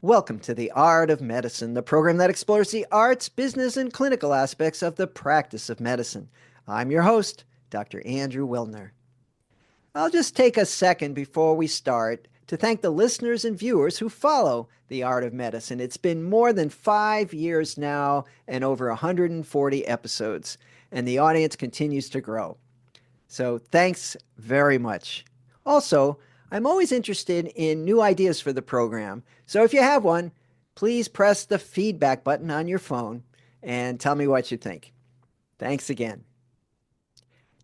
Welcome to The Art of Medicine, the program that explores the arts, business, and clinical aspects of the practice of medicine. I'm your host, Dr. Andrew Wilner. I'll just take a second before we start to thank the listeners and viewers who follow The Art of Medicine. It's been more than 5 years now and over 140 episodes, and the audience continues to grow. So thanks very much. Also, I'm always interested in new ideas for the program. So if you have one, please press the feedback button on your phone and tell me what you think. Thanks again.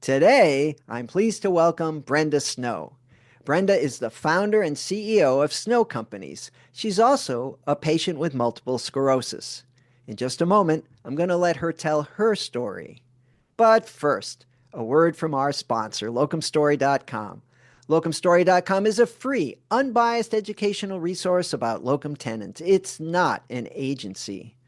Today, I'm pleased to welcome Brenda Snow. Brenda is the founder and CEO of Snow Companies. She's also a patient with multiple sclerosis. In just a moment, I'm going to let her tell her story. But first, a word from our sponsor, locumstory.com. Locumstory.com is a free, unbiased educational resource about locum tenens. It's not an agency.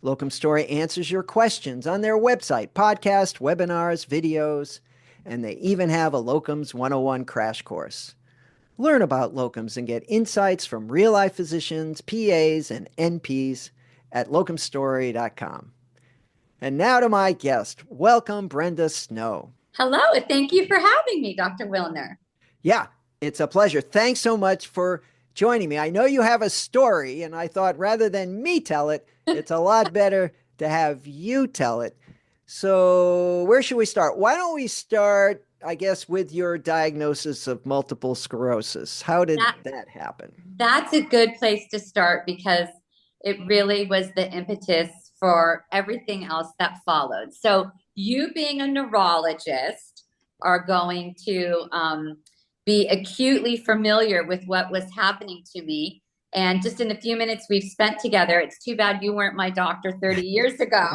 Locum Story answers your questions on their website, podcast, webinars, videos, and they even have a Locums 101 crash course. Learn about locums and get insights from real-life physicians, PAs, and NPs at locumstory.com. And now to my guest. Welcome, Brenda Snow. Hello, thank you for having me, Dr. Wilner. Yeah, it's a pleasure. Thanks so much for joining me. I know you have a story, and I thought rather than me tell it, it's a lot better to have you tell it. So where should we start? Why don't we start, I guess, with your diagnosis of multiple sclerosis? How did that happen? That's a good place to start because it really was the impetus for everything else that followed. So you being a neurologist are going to be acutely familiar with what was happening to me. And just in the few minutes we've spent together, it's too bad you weren't my doctor 30 years ago.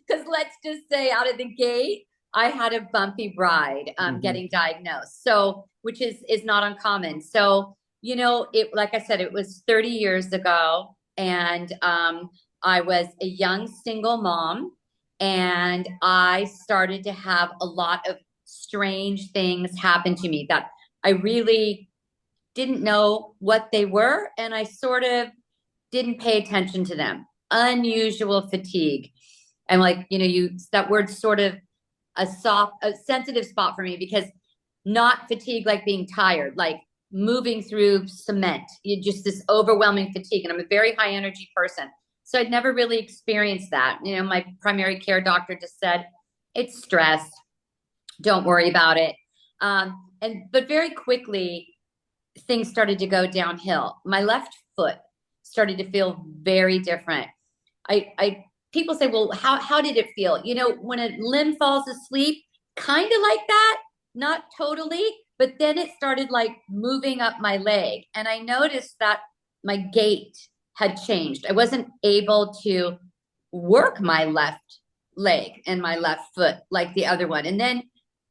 Because let's just say out of the gate, I had a bumpy ride getting diagnosed. So, which is not uncommon. So, you know, like I said, it was 30 years ago. And I was a young single mom. And I started to have a lot of strange things happen to me that I really didn't know what they were. And I sort of didn't pay attention to them. Unusual fatigue. And like, you know, that word's sort of a sensitive spot for me because not fatigue like being tired, like moving through cement. You just this overwhelming fatigue. And I'm a very high energy person. So I'd never really experienced that. You know, my primary care doctor just said, it's stress. Don't worry about it. But very quickly, things started to go downhill. My left foot started to feel very different. People say, well, how did it feel? You know, when a limb falls asleep, kind of like that, not totally, but then it started like moving up my leg. And I noticed that my gait had changed. I wasn't able to work my left leg and my left foot like the other one. And then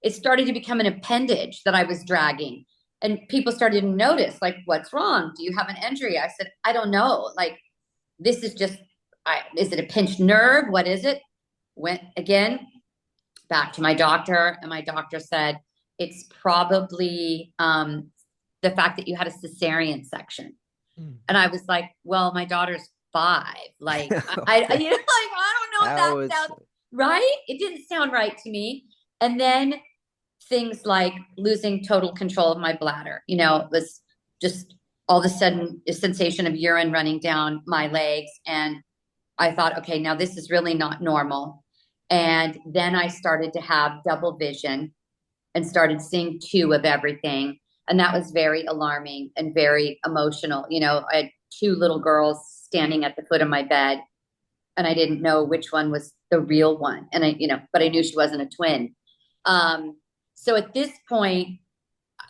it started to become an appendage that I was dragging. And people started to notice, like, what's wrong? Do you have an injury? I said, I don't know. Like, this is just, is it a pinched nerve? What is it? Went again back to my doctor. And my doctor said, it's probably the fact that you had a cesarean section. And I was like, well, my daughter's 5. Like, I don't know if that sounds right. It didn't sound right to me. And then things like losing total control of my bladder, you know, was just all of a sudden a sensation of urine running down my legs. And I thought, okay, now this is really not normal. And then I started to have double vision and started seeing 2 of everything. And that was very alarming and very emotional. You know, I had 2 little girls standing at the foot of my bed and I didn't know which one was the real one. And but I knew she wasn't a twin. So at this point,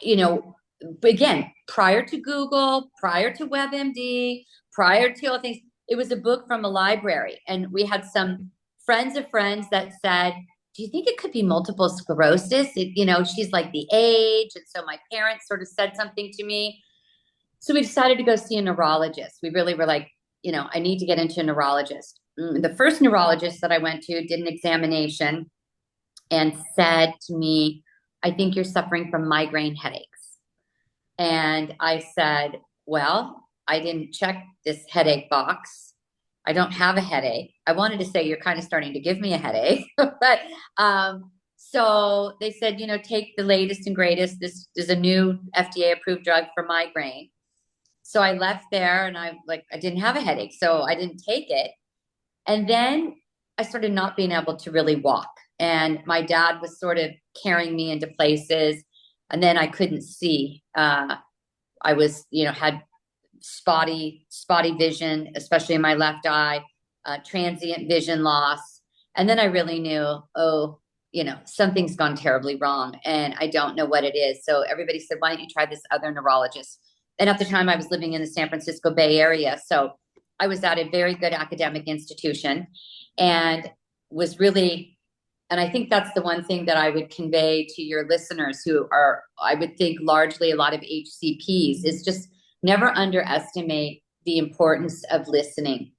you know, again, prior to Google, prior to WebMD, prior to all things, it was a book from a library. And we had some friends of friends that said, do you think it could be multiple sclerosis? She's like the age. And so my parents sort of said something to me. So we decided to go see a neurologist. We really were like, you know, I need to get into a neurologist. The first neurologist that I went to did an examination and said to me, I think you're suffering from migraine headaches. And I said, well, I didn't check this headache box. I don't have a headache. I wanted to say, you're kind of starting to give me a headache. But so they said, take the latest and greatest. This is a new FDA approved drug for migraine. So I left there and I didn't have a headache. So I didn't take it. And then I started not being able to really walk. And my dad was sort of carrying me into places. And then I couldn't see. I was, had spotty vision, especially in my left eye, transient vision loss. And then I really knew, oh, something's gone terribly wrong and I don't know what it is. So everybody said, why don't you try this other neurologist? And at the time I was living in the San Francisco Bay Area. So I was at a very good academic institution and was really, and I think that's the one thing that I would convey to your listeners who are, I would think largely a lot of HCPs, is just never underestimate the importance of listening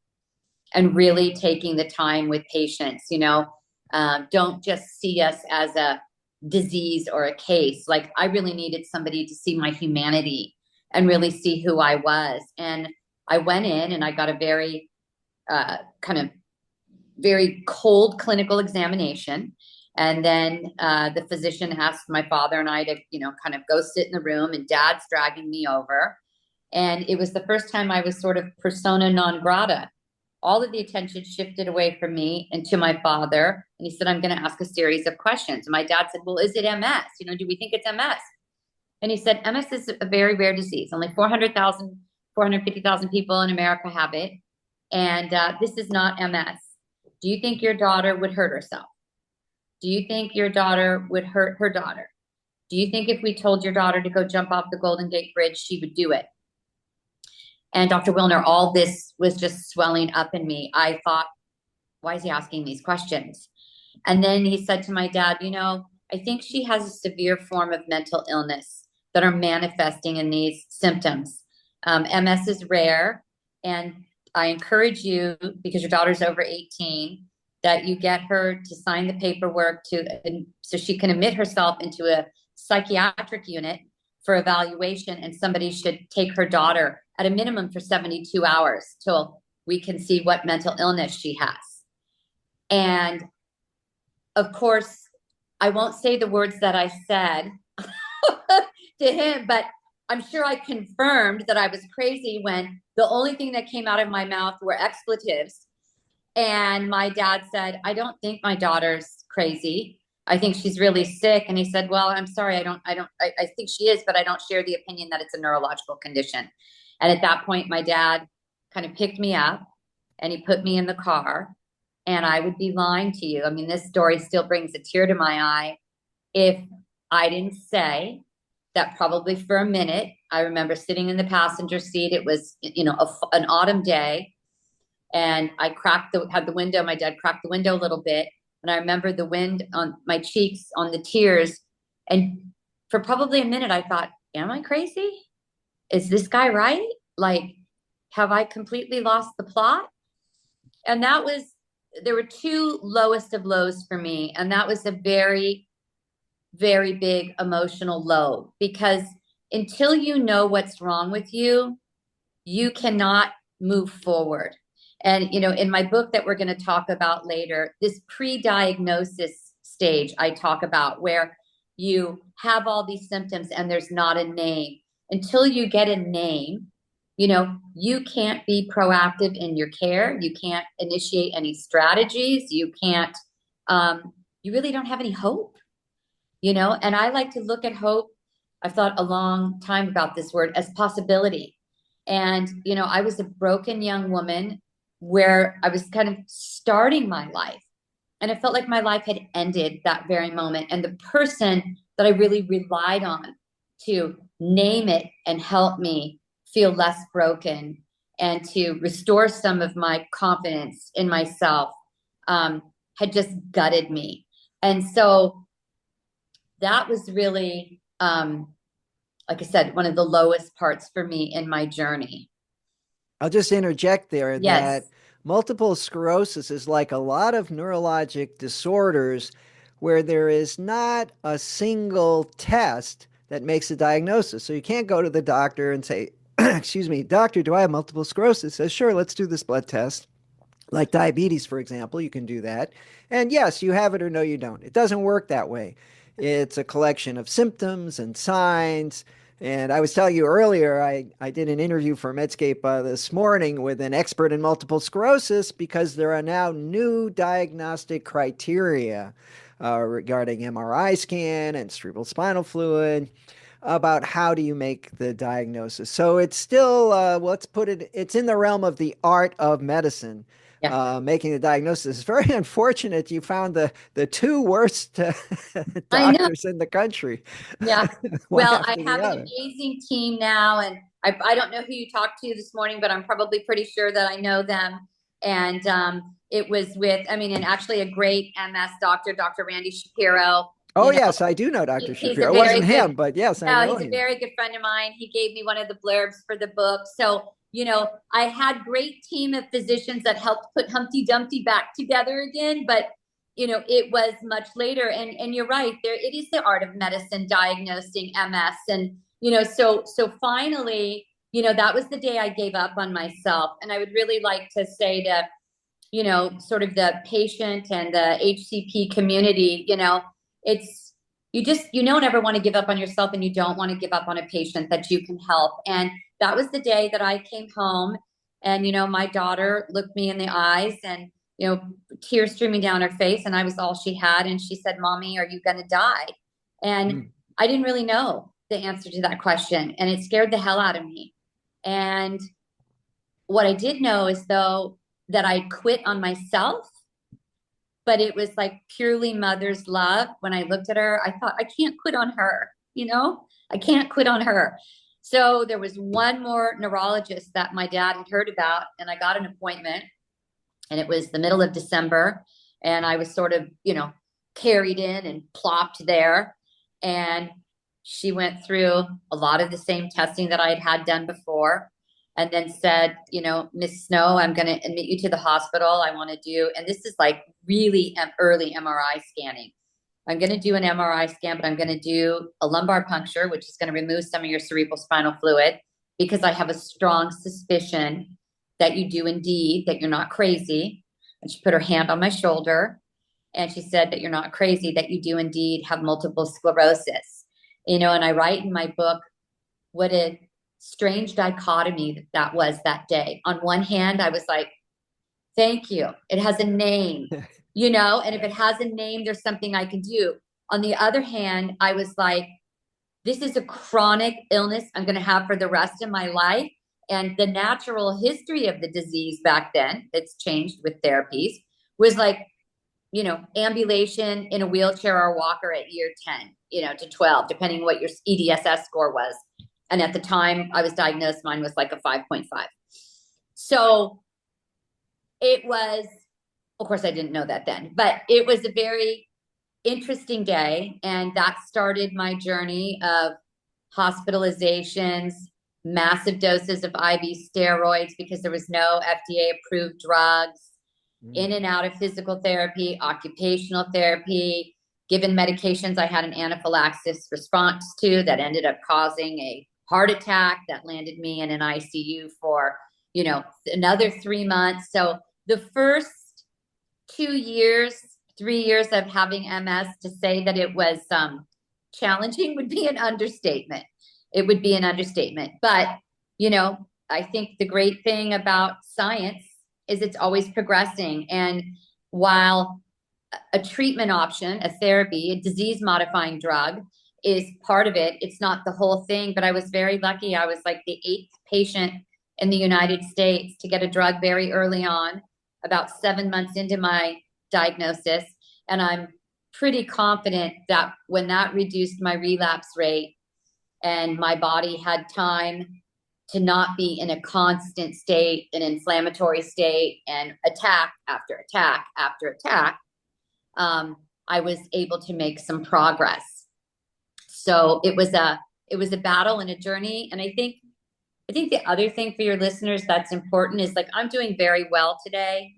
and really taking the time with patients. Don't just see us as a disease or a case. Like, I really needed somebody to see my humanity and really see who I was. And I went in and I got a very kind of very cold clinical examination. And then the physician asked my father and I to, kind of go sit in the room, and Dad's dragging me over. And it was the first time I was sort of persona non grata. All of the attention shifted away from me and to my father. And he said, I'm going to ask a series of questions. And my dad said, well, is it MS? Do we think it's MS? And he said, MS is a very rare disease. Only 400,000, 450,000 people in America have it. And this is not MS. Do you think your daughter would hurt herself? Do you think your daughter would hurt her daughter? Do you think if we told your daughter to go jump off the Golden Gate Bridge, she would do it? And Dr. Wilner, all this was just swelling up in me. I thought, why is he asking these questions? And then he said to my dad, I think she has a severe form of mental illness that are manifesting in these symptoms. MS is rare. And I encourage you, because your daughter's over 18, that you get her to sign the paperwork so she can admit herself into a psychiatric unit for evaluation. And somebody should take her daughter at a minimum for 72 hours till we can see what mental illness she has. And of course, I won't say the words that I said to him, but I'm sure I confirmed that I was crazy when the only thing that came out of my mouth were expletives. And my dad said, I don't think my daughter's crazy. I think she's really sick. And he said, well, I'm sorry. I think she is, but I don't share the opinion that it's a neurological condition. And at that point, my dad kind of picked me up and he put me in the car. And I would be lying to you. I mean, this story still brings a tear to my eye if I didn't say that probably for a minute. I remember sitting in the passenger seat. It was, an autumn day. And I had the window, my dad cracked the window a little bit. And I remember the wind on my cheeks, on the tears. And for probably a minute, I thought, am I crazy? Is this guy right? Like, have I completely lost the plot? And there were two lowest of lows for me. And that was a very, very big emotional low, because until you know what's wrong with you, you cannot move forward. And, in my book that we're going to talk about later, this pre-diagnosis stage I talk about, where you have all these symptoms and there's not a name. Until you get a name, you can't be proactive in your care. You can't initiate any strategies. You can't, you really don't have any hope, and I like to look at hope. I've thought a long time about this word as possibility. And, I was a broken young woman where I was kind of starting my life, and I felt like my life had ended that very moment. And the person that I really relied on to name it and help me feel less broken and to restore some of my confidence in myself had just gutted me. And so that was really, like I said, one of the lowest parts for me in my journey. I'll just interject there Yes. that multiple sclerosis is like a lot of neurologic disorders where there is not a single test that makes a diagnosis. So you can't go to the doctor and say, excuse me, doctor, do I have multiple sclerosis? Says, sure, let's do this blood test. Like diabetes, for example, you can do that. And yes, you have it or no, you don't. It doesn't work that way. It's a collection of symptoms and signs. And I was telling you earlier, I did an interview for Medscape this morning with an expert in multiple sclerosis because there are now new diagnostic criteria regarding MRI scan and cerebral spinal fluid about how do you make the diagnosis. So it's still, let's put it, it's in the realm of the art of medicine, Yeah, making the diagnosis. It's very unfortunate you found the two worst I know. doctors in the country, Yeah. one Well, I after the have an other. amazing team now, and I don't know who you talked to this morning, but I'm probably pretty sure that I know them. And it was with, I mean, and actually a great MS doctor, Dr. Randy Shapiro. Oh, You know, yes, I do know Dr. he's a Shapiro. It very wasn't good, him, but yes, I no, know he's a him. very good friend of mine. He gave me one of the blurbs for the book. So, I had great team of physicians that helped put Humpty Dumpty back together again, but it was much later. And you're right, there it is the art of medicine diagnosing MS. And so finally, that was the day I gave up on myself. And I would really like to say to, sort of the patient and the HCP community, it's you just you don't ever want to give up on yourself, and you don't want to give up on a patient that you can help. And that was the day that I came home, and my daughter looked me in the eyes, and tears streaming down her face, and I was all she had, and she said, "Mommy, are you going to die?" And Mm. I didn't really know the answer to that question, and it scared the hell out of me. And what I did know is, though, that I quit on myself, but it was like purely mother's love. When I looked at her, I thought, I can't quit on her, I can't quit on her. So there was one more neurologist that my dad had heard about, and I got an appointment, and it was the middle of December, and I was sort of, carried in and plopped there. And she went through a lot of the same testing that I had done before, and then said, Miss Snow, I'm going to admit you to the hospital. I want to do, and this is like really early MRI scanning. I'm going to do an MRI scan, but I'm going to do a lumbar puncture, which is going to remove some of your cerebral spinal fluid, because I have a strong suspicion that you do indeed, that you're not crazy. And she put her hand on my shoulder, and she said that you're not crazy, that you do indeed have multiple sclerosis. And I write in my book what a strange dichotomy that was that day. On one hand, I was like, thank you. It has a name, and if it has a name, there's something I can do. On the other hand, I was like, this is a chronic illness I'm going to have for the rest of my life. And the natural history of the disease back then, it's changed with therapies, was like, ambulation in a wheelchair or walker at year 10, to 12, depending what your EDSS score was. And at the time I was diagnosed, mine was like a 5.5. So it was, of course, I didn't know that then, but it was a very interesting day. And that started my journey of hospitalizations, massive doses of IV steroids because there was no FDA approved drugs, in and out of physical therapy, occupational therapy, given medications I had an anaphylaxis response to that ended up causing a heart attack that landed me in an ICU for, another 3 months. So the first 2 years, 3 years of having MS, to say that it was challenging would be an understatement. It would be an understatement. But, I think the great thing about science is it's always progressing. And while a treatment option, a therapy, a disease modifying drug is part of it, it's not the whole thing. But I was very lucky. I was like the 8th patient in the United States to get a drug very early on, about 7 months into my diagnosis. And I'm pretty confident that when that reduced my relapse rate and my body had time to not be in a constant state, an inflammatory state, and attack after attack after attack, I was able to make some progress. So it was a battle and a journey. And I think the other thing for your listeners that's important is, like, I'm doing very well today,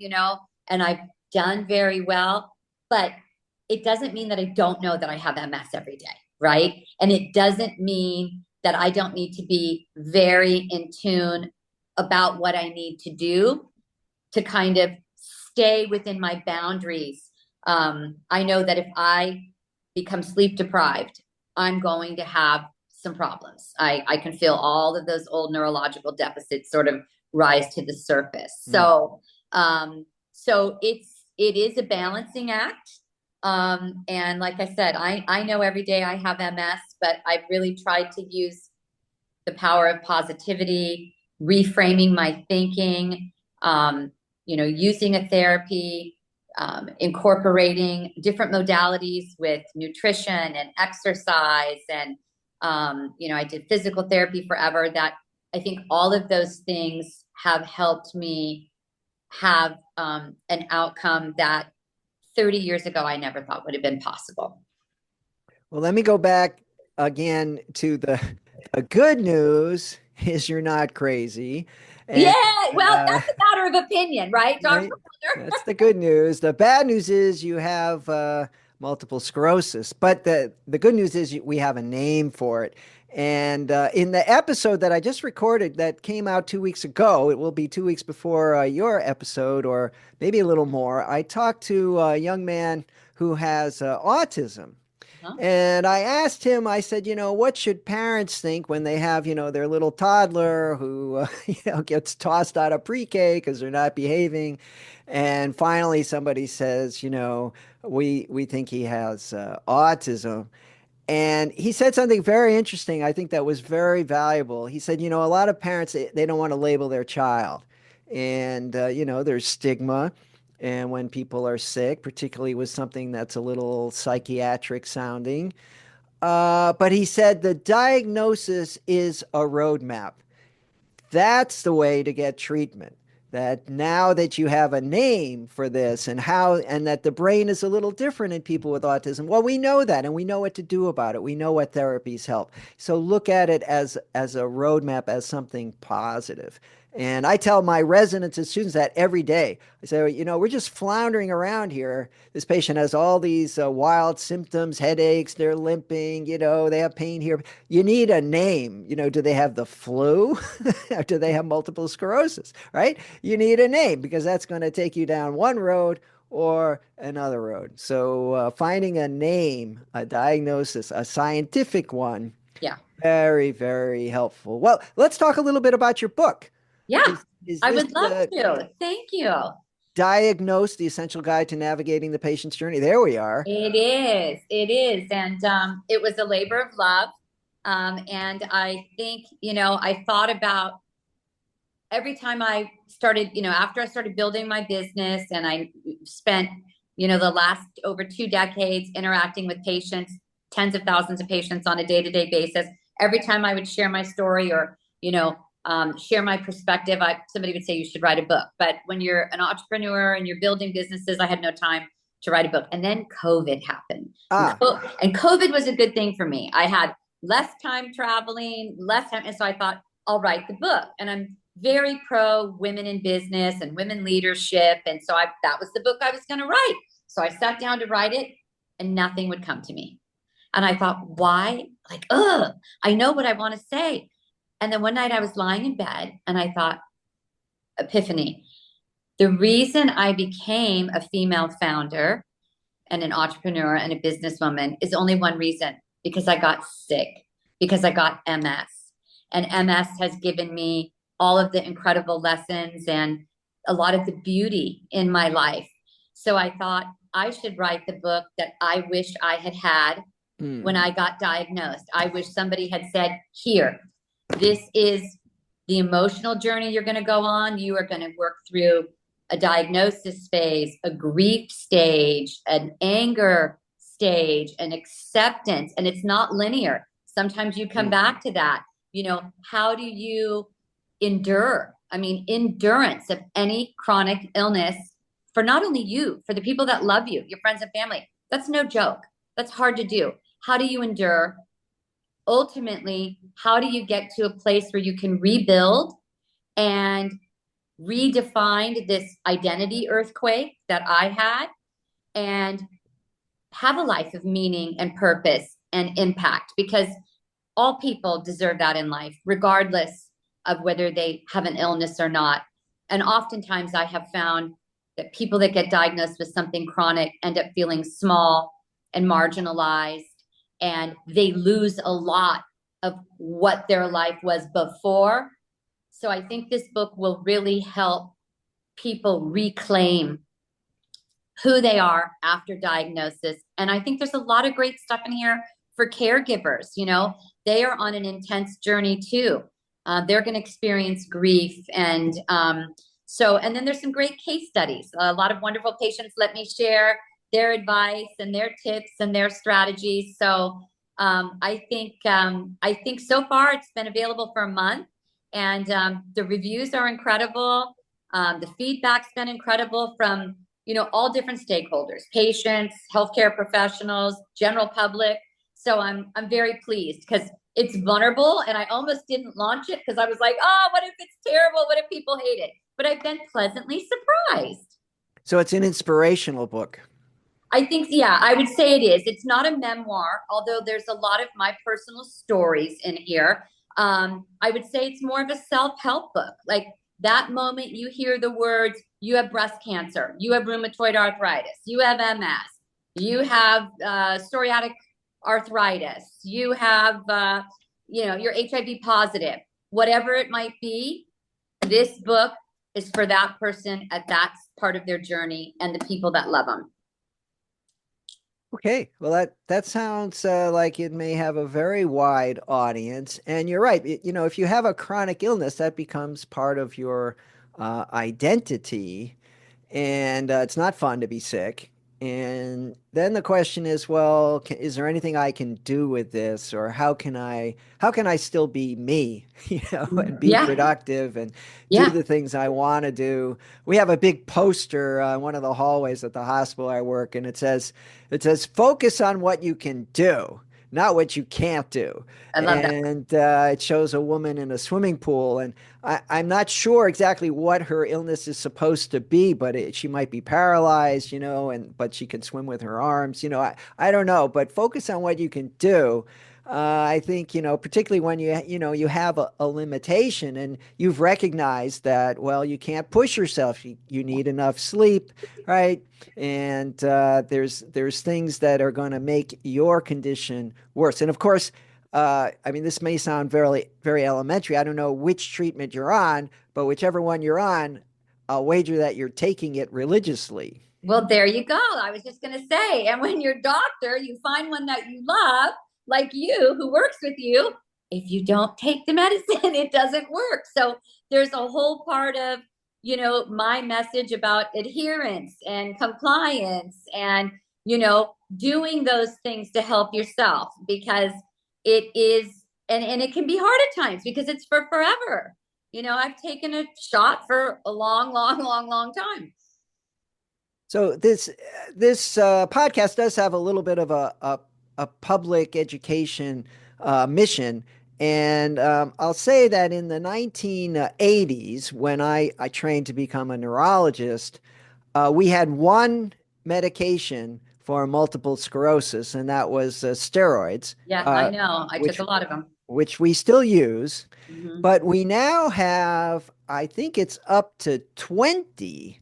and I've done very well, but it doesn't mean that I don't know that I have MS every day, right? And it doesn't mean that I don't need to be very in tune about what I need to do to kind of stay within my boundaries. I know that if I become sleep deprived, I'm going to have some problems. I can feel all of those old neurological deficits sort of rise to the surface. Mm. So it is a balancing act. And like I said, I know every day I have MS, but I've really tried to use the power of positivity, reframing my thinking, using a therapy, incorporating different modalities with nutrition and exercise. And, I did physical therapy forever. That I think all of those things have helped me have an outcome that 30 years ago I never thought would have been possible. Well, let me go back again to the good news is you're not crazy. Yeah, And well, uh, that's a matter of opinion, right, Dr. right? That's the good news. The bad news is you have multiple sclerosis, but the good news is we have a name for it. And in the episode that I just recorded that came out 2 weeks ago, it will be 2 weeks before your episode, or maybe a little more. I talked to a young man who has autism. Huh? And I asked him, I said, what should parents think when they have, their little toddler who, gets tossed out of pre-K because they're not behaving. And finally somebody says, we think he has autism. And he said something very interesting. I think that was very valuable. He said, a lot of parents, they don't want to label their child. And, there's stigma. And when people are sick, particularly with something that's a little psychiatric sounding. But he said the diagnosis is a roadmap. That's the way to get treatment. That now that you have a name for this and that the brain is a little different in people with autism, well, we know that and we know what to do about it. We know what therapies help. So look at it as a roadmap, as something positive. And I tell my residents and students that every day. I say, we're just floundering around here. This patient has all these wild symptoms, headaches, they're limping, they have pain here. You need a name. Do they have the flu? Or do they have multiple sclerosis, right? You need a name because that's going to take you down one road or another road. So finding a name, a diagnosis, a scientific one, Yeah. very, very helpful. Well, let's talk a little bit about your book. Yeah, Is I this would love to. Thank you. Diagnose the Essential Guide to Navigating the Patient's Journey? There we are. It is. It is. And it was a labor of love. And I think, I thought about every time I started, after I started building my business and I spent, the last over 2 decades interacting with patients, tens of thousands of patients on a day-to-day basis. Every time I would share my story or, share my perspective, somebody would say you should write a book. But when you're an entrepreneur and you're building businesses, I had no time to write a book. And then COVID happened. Ah, And COVID was a good thing for me. I had less time traveling, less time. And so I thought, I'll write the book. And I'm very pro women in business and women leadership. And so that was the book I was going to write. So I sat down to write it and nothing would come to me. And I thought, why? Like, I know what I want to say. And then one night I was lying in bed and I thought, epiphany. The reason I became a female founder and an entrepreneur and a businesswoman is only one reason, because I got sick, because I got MS. And MS has given me all of the incredible lessons and a lot of the beauty in my life. So I thought I should write the book that I wish I had had when I got diagnosed. I wish somebody had said, here, this is the emotional journey you're going to go on. You are going to work through a diagnosis phase, a grief stage, an anger stage, an acceptance. And it's not linear. Sometimes you come back to that. How do you endure? I mean, endurance of any chronic illness for not only you, for the people that love you, your friends and family. That's no joke. That's hard to do. How do you endure? Ultimately, how do you get to a place where you can rebuild and redefine this identity earthquake that I had and have a life of meaning and purpose and impact? Because all people deserve that in life, regardless of whether they have an illness or not. And oftentimes I have found that people that get diagnosed with something chronic end up feeling small and marginalized, and they lose a lot of what their life was before. So I think this book will really help people reclaim who they are after diagnosis. And I think there's a lot of great stuff in here for caregivers. You know, they are on an intense journey too. They're going to experience grief. And then there's some great case studies. A lot of wonderful patients let me share their advice and their tips and their strategies. So I think so far it's been available for a month, and the reviews are incredible. The feedback's been incredible from all different stakeholders, patients, healthcare professionals, general public. So I'm very pleased because it's vulnerable, and I almost didn't launch it because I was like, oh, what if it's terrible? What if people hate it? But I've been pleasantly surprised. So it's an inspirational book. I think, yeah, I would say it is. It's not a memoir, although there's a lot of my personal stories in here. I would say it's more of a self-help book. Like that moment you hear the words, you have breast cancer, you have rheumatoid arthritis, you have MS, you have psoriatic arthritis, you have, you're HIV positive, whatever it might be, this book is for that person at that part of their journey and the people that love them. Okay, well that sounds like it may have a very wide audience, and you're right. If you have a chronic illness, that becomes part of your identity, and it's not fun to be sick. And then the question is, well, is there anything I can do with this, or how can I still be me, and be Yeah, productive and do yeah, the things I want to do? We have a big poster in one of the hallways at the hospital I work, and it says focus on what you can do, not what you can't do. I love that. And it shows a woman in a swimming pool, and I'm not sure exactly what her illness is supposed to be, but she might be paralyzed, but she can swim with her arms. I don't know, but focus on what you can do. I think, particularly when you have a limitation and you've recognized that, well, you can't push yourself. You need enough sleep, right? And there's things that are going to make your condition worse. And of course, I mean, this may sound very, very elementary. I don't know which treatment you're on, but whichever one you're on, I'll wager that you're taking it religiously. Well, there you go. I was just going to say, and when your doctor, you find one that you love, like you, who works with you, if you don't take the medicine, it doesn't work. So there's a whole part of, my message about adherence and compliance and, doing those things to help yourself because it is, and it can be hard at times because it's for forever. I've taken a shot for a long, long, long, long time. So this podcast does have a little bit of a public education mission. And I'll say that in the 1980s, when I trained to become a neurologist, we had one medication for multiple sclerosis, and that was steroids, Yeah, I know. I took which a lot of them. which we still use. Hmm. But we now have, I think it's up to 20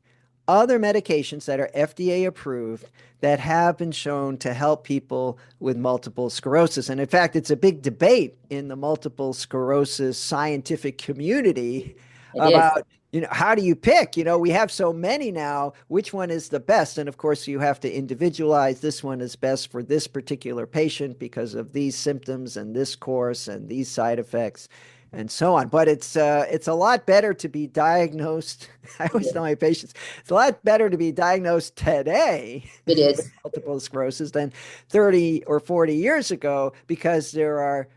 other medications that are FDA approved that have been shown to help people with multiple sclerosis. And in fact, it's a big debate in the multiple sclerosis scientific community It is. about, how do you pick? We have so many now, which one is the best? And of course, you have to individualize. This one is best for this particular patient because of these symptoms and this course and these side effects and so on. But it's a lot better to be diagnosed. I It always is. tell my patients it's a lot better to be diagnosed today It with is. multiple sclerosis than 30 or 40 years ago because there are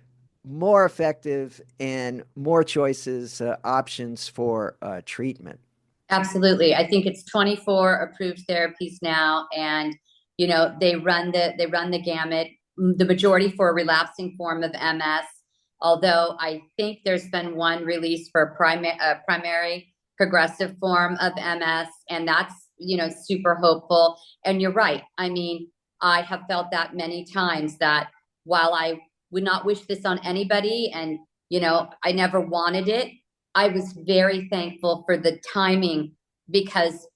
more effective and more choices, options for treatment. Absolutely. I think it's 24 approved therapies now, and they run the gamut. The majority for a relapsing form of MS, although I think there's been one release for a primary progressive form of MS, and that's super hopeful. And you're right. I mean, I have felt that many times that while I would not wish this on anybody. And, I never wanted it. I was very thankful for the timing because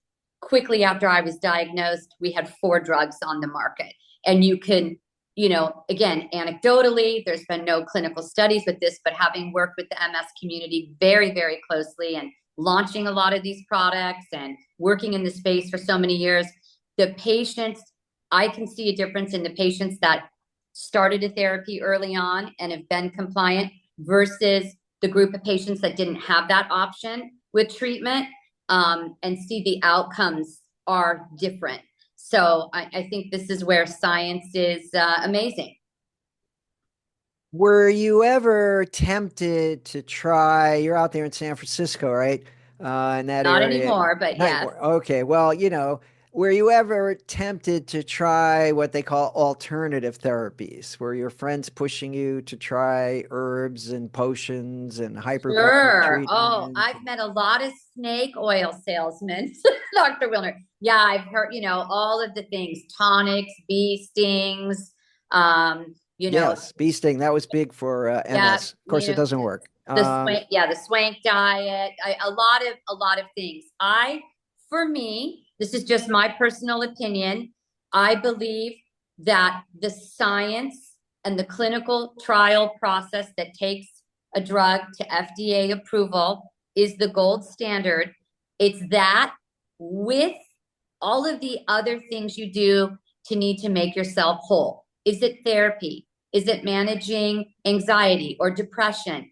quickly after I was diagnosed, we had 4 drugs on the market. And you can, again, anecdotally, there's been no clinical studies with this, but having worked with the MS community very, very closely and launching a lot of these products and working in the space for so many years, the patients, I can see a difference in the patients that started a therapy early on and have been compliant versus the group of patients that didn't have that option with treatment, and see the outcomes are different. So I think this is where science is amazing. Were you ever tempted to try? You're out there in San Francisco, right? In that Not area. anymore, but Not yes. anymore. Okay. Well, were you ever tempted to try what they call alternative therapies? Were your friends pushing you to try herbs and potions and hyperbaric Sure. Oh, treatment? I've met a lot of snake oil salesmen, Dr. Wilner. Yeah, I've heard, all of the things, tonics, bee stings, um, you know, Yes, bee sting. That was big for yeah, MS. Of course, it doesn't work. the swank diet, a lot of things. For me, this is just my personal opinion. I believe that the science and the clinical trial process that takes a drug to FDA approval is the gold standard. It's that with all of the other things you do to need to make yourself whole. Is it therapy? Is it managing anxiety or depression?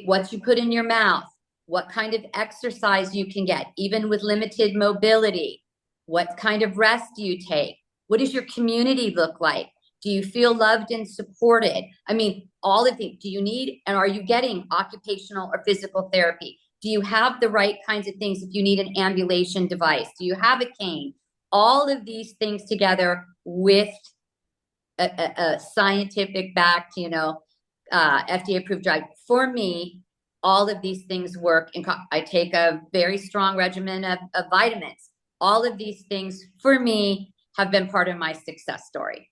What you put in your mouth, what kind of exercise you can get, even with limited mobility, what kind of rest do you take? What does your community look like? Do you feel loved and supported? I mean, all of it. Do you need and are you getting occupational or physical therapy? Do you have the right kinds of things if you need an ambulation device? Do you have a cane? All of these things together with a scientific backed, FDA approved drug. For me, all of these things work. I take a very strong regimen of vitamins. All of these things for me have been part of my success story.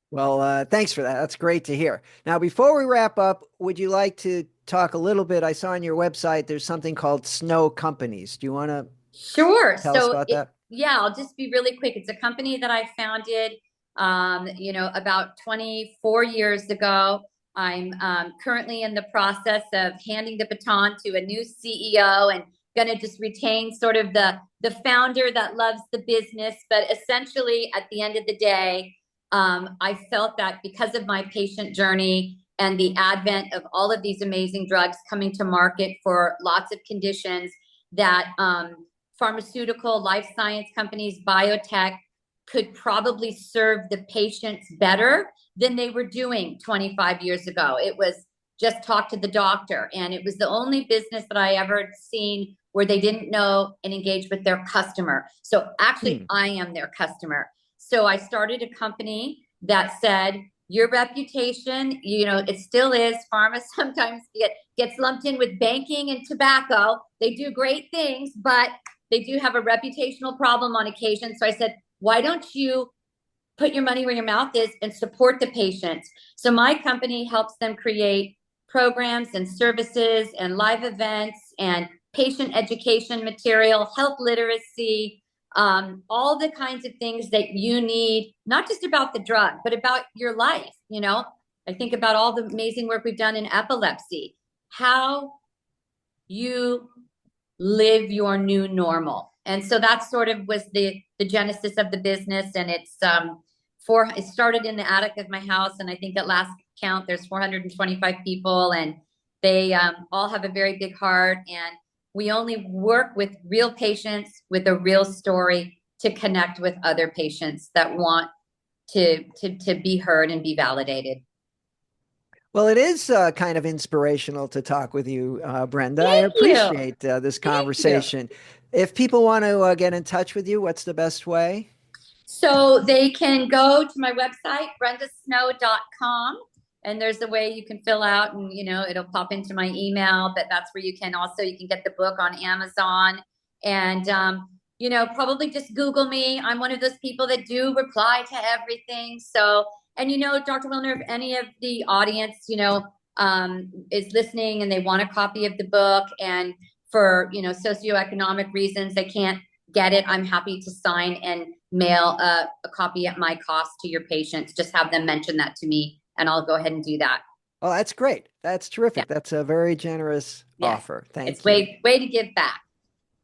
Well, thanks for that. That's great to hear. Now, before we wrap up, would you like to talk a little bit? I saw on your website there's something called Snow Companies. Do you want to Sure. tell us about that? Yeah, I'll just be really quick. It's a company that I founded, about 24 years ago. I'm currently in the process of handing the baton to a new CEO and going to just retain sort of the founder that loves the business. But essentially, at the end of the day, I felt that because of my patient journey and the advent of all of these amazing drugs coming to market for lots of conditions, that pharmaceutical, life science companies, biotech could probably serve the patients better than they were doing 25 years ago. It was just talk to the doctor. And it was the only business that I ever seen where they didn't know and engage with their customer. So actually, I am their customer. So I started a company that said, your reputation, it still is. Pharma sometimes gets lumped in with banking and tobacco. They do great things, but they do have a reputational problem on occasion. So I said, why don't you put your money where your mouth is and support the patients? So my company helps them create programs and services and live events and patient education material, health literacy, all the kinds of things that you need, not just about the drug, but about your life. I think about all the amazing work we've done in epilepsy, how you live your new normal. And so that sort of was the genesis of the business. And it started in the attic of my house. And I think at last count, there's 425 people, and they all have a very big heart. And we only work with real patients with a real story to connect with other patients that want to be heard and be validated. Well, it is kind of inspirational to talk with you, Brenda. I Thank you. appreciate this Thank you. conversation. If people want to get in touch with you, what's the best way? So they can go to my website, brendasnow.com, and there's a way you can fill out and, it'll pop into my email, but that's where you can get the book on Amazon and, probably just Google me. I'm one of those people that do reply to everything. So And Dr. Wilner, if any of the audience, is listening and they want a copy of the book, and for socioeconomic reasons they can't get it, I'm happy to sign and mail a copy at my cost to your patients. Just have them mention that to me, and I'll go ahead and do that. Oh, that's great. That's Yeah. terrific. That's a very generous Yes. offer. It's Thank you. way to give back.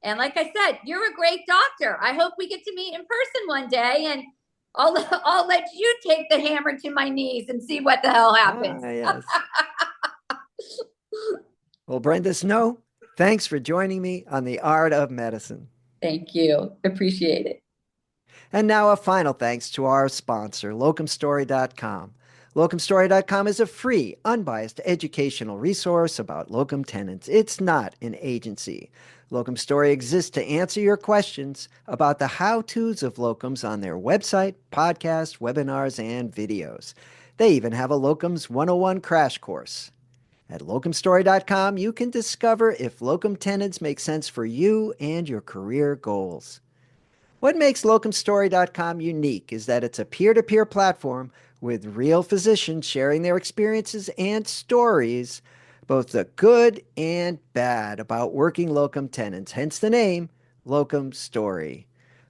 And like I said, you're a great doctor. I hope we get to meet in person one day, and I'll let you take the hammer to my knees and see what the hell happens. Yes. Well, Brenda Snow, thanks for joining me on The Art of Medicine. Thank you. Appreciate it. And now a final thanks to our sponsor, locumstory.com. Locumstory.com is a free, unbiased educational resource about locum tenens. It's not an agency. Locum Story exists to answer your questions about the how-tos of locums on their website, podcast, webinars, and videos. They even have a Locums 101 crash course. At locumstory.com, you can discover if locum tenens make sense for you and your career goals. What makes locumstory.com unique is that it's a peer-to-peer platform with real physicians sharing their experiences and stories, both the good and bad, about working locum tenens, hence the name, Locum Story.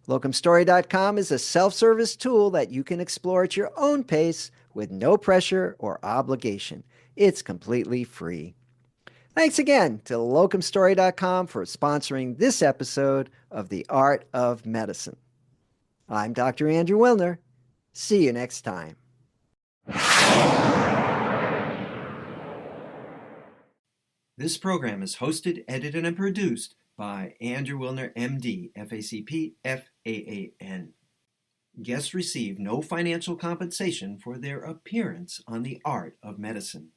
Locumstory.com is a self-service tool that you can explore at your own pace with no pressure or obligation. It's completely free. Thanks again to locumstory.com for sponsoring this episode of The Art of Medicine. I'm Dr. Andrew Wilner. See you next time. This program is hosted, edited, and produced by Andrew Wilner, MD, FACP, FAAN. Guests receive no financial compensation for their appearance on The Art of Medicine.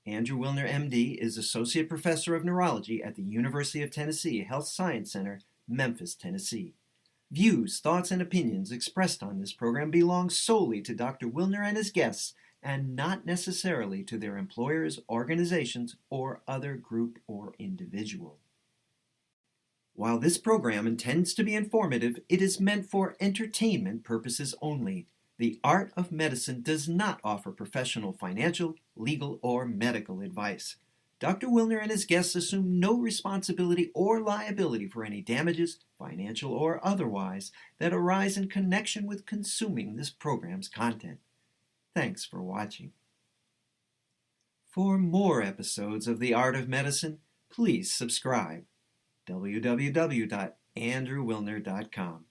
Andrew Wilner, MD, is Associate Professor of Neurology at the University of Tennessee Health Science Center, Memphis, Tennessee. Views, thoughts, and opinions expressed on this program belong solely to Dr. Wilner and his guests, and not necessarily to their employers, organizations, or other group or individual. While this program intends to be informative, it is meant for entertainment purposes only. The Art of Medicine does not offer professional financial, legal, or medical advice. Dr. Wilner and his guests assume no responsibility or liability for any damages, financial or otherwise, that arise in connection with consuming this program's content. Thanks for watching. For more episodes of The Art of Medicine, please subscribe. www.andrewwilner.com